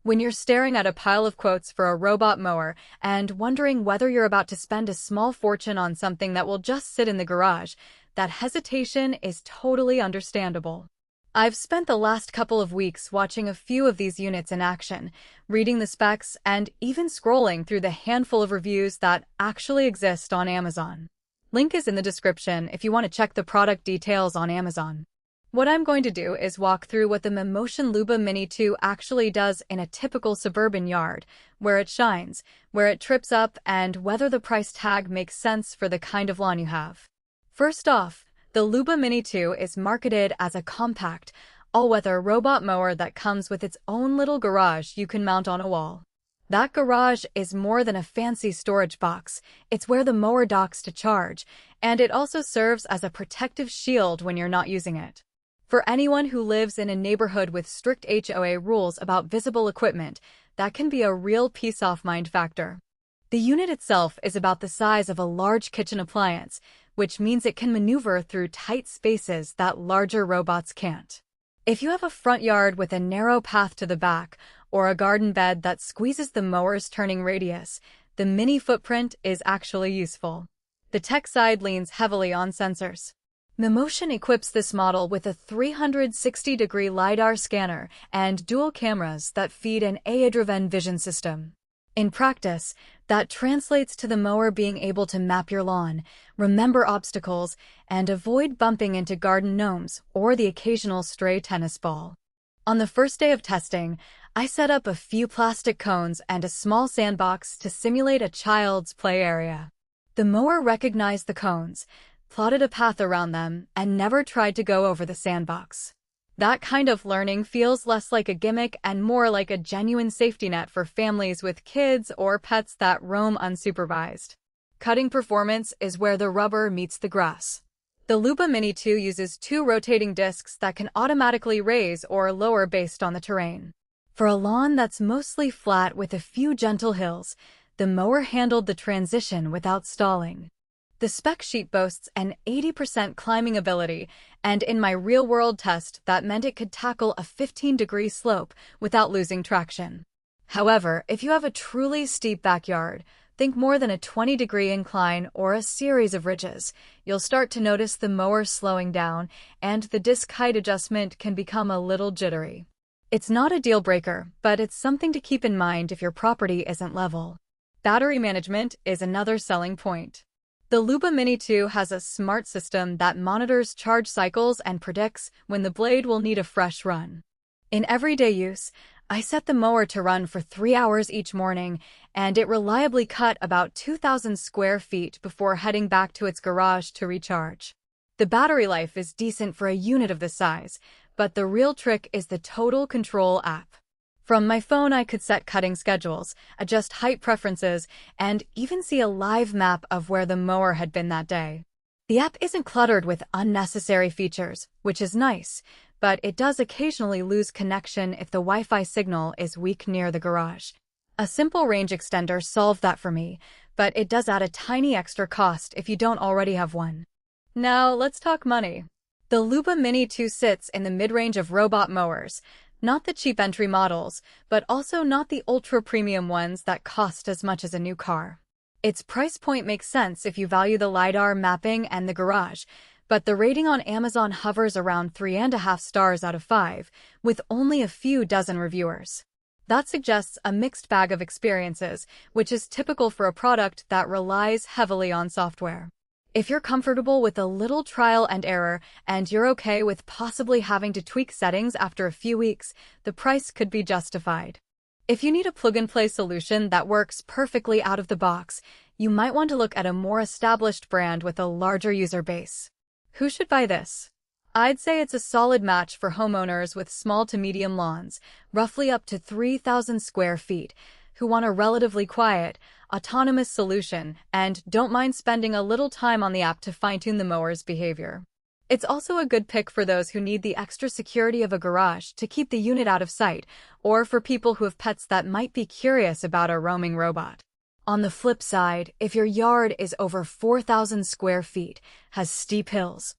When you're staring at a pile of quotes for a robot mower and wondering whether you're about to spend a small fortune on something that will just sit in the garage, that hesitation is totally understandable. I've spent the last couple of weeks watching a few of these units in action, reading the specs, and even scrolling through the handful of reviews that actually exist on Amazon. Link is in the description if you want to check the product details on Amazon. What I'm going to do is walk through what the Mammotion LUBA Mini 2 actually does in a typical suburban yard, where it shines, where it trips up, and whether the price tag makes sense for the kind of lawn you have. First off, the LUBA Mini 2 is marketed as a compact, all-weather robot mower that comes with its own little garage you can mount on a wall. That garage is more than a fancy storage box. It's where the mower docks to charge, and it also serves as a protective shield when you're not using it. For anyone who lives in a neighborhood with strict HOA rules about visible equipment, that can be a real peace-of-mind factor. The unit itself is about the size of a large kitchen appliance, which means it can maneuver through tight spaces that larger robots can't. If you have a front yard with a narrow path to the back, or a garden bed that squeezes the mower's turning radius, the Mini footprint is actually useful. The tech side leans heavily on sensors. Mammotion equips this model with a 360-degree LiDAR scanner and dual cameras that feed an AI-driven vision system. In practice, that translates to the mower being able to map your lawn, remember obstacles, and avoid bumping into garden gnomes or the occasional stray tennis ball. On the first day of testing, I set up a few plastic cones and a small sandbox to simulate a child's play area. The mower recognized the cones, plotted a path around them, and never tried to go over the sandbox. That kind of learning feels less like a gimmick and more like a genuine safety net for families with kids or pets that roam unsupervised. Cutting performance is where the rubber meets the grass. The LUBA Mini 2 uses two rotating discs that can automatically raise or lower based on the terrain. For a lawn that's mostly flat with a few gentle hills, the mower handled the transition without stalling. The spec sheet boasts an 80% climbing ability, and in my real-world test, that meant it could tackle a 15-degree slope without losing traction. However, if you have a truly steep backyard, think more than a 20-degree incline or a series of ridges, you'll start to notice the mower slowing down, and the disc height adjustment can become a little jittery. It's not a deal-breaker, but it's something to keep in mind if your property isn't level. Battery management is another selling point. The LUBA Mini 2 has a smart system that monitors charge cycles and predicts when the blade will need a fresh run. In everyday use, I set the mower to run for 3 hours each morning, and it reliably cut about 2,000 square feet before heading back to its garage to recharge. The battery life is decent for a unit of this size, but the real trick is the Total Control app. From my phone, I could set cutting schedules, adjust height preferences, and even see a live map of where the mower had been that day. The app isn't cluttered with unnecessary features, which is nice, but it does occasionally lose connection if the Wi-Fi signal is weak near the garage. A simple range extender solved that for me, but it does add a tiny extra cost if you don't already have one. Now, let's talk money. The LUBA Mini 2 sits in the mid-range of robot mowers. Not the cheap entry models, but also not the ultra-premium ones that cost as much as a new car. Its price point makes sense if you value the LiDAR mapping and the garage, but the rating on Amazon hovers around 3.5 stars out of 5, with only a few dozen reviewers. That suggests a mixed bag of experiences, which is typical for a product that relies heavily on software. If you're comfortable with a little trial and error, and you're okay with possibly having to tweak settings after a few weeks, the price could be justified. If you need a plug-and-play solution that works perfectly out of the box, you might want to look at a more established brand with a larger user base. Who should buy this? I'd say it's a solid match for homeowners with small to medium lawns, roughly up to 3,000 square feet, who want a relatively quiet, autonomous solution and don't mind spending a little time on the app to fine-tune the mower's behavior. It's also a good pick for those who need the extra security of a garage to keep the unit out of sight, or for people who have pets that might be curious about a roaming robot. On the flip side, if your yard is over 4,000 square feet, has steep hills,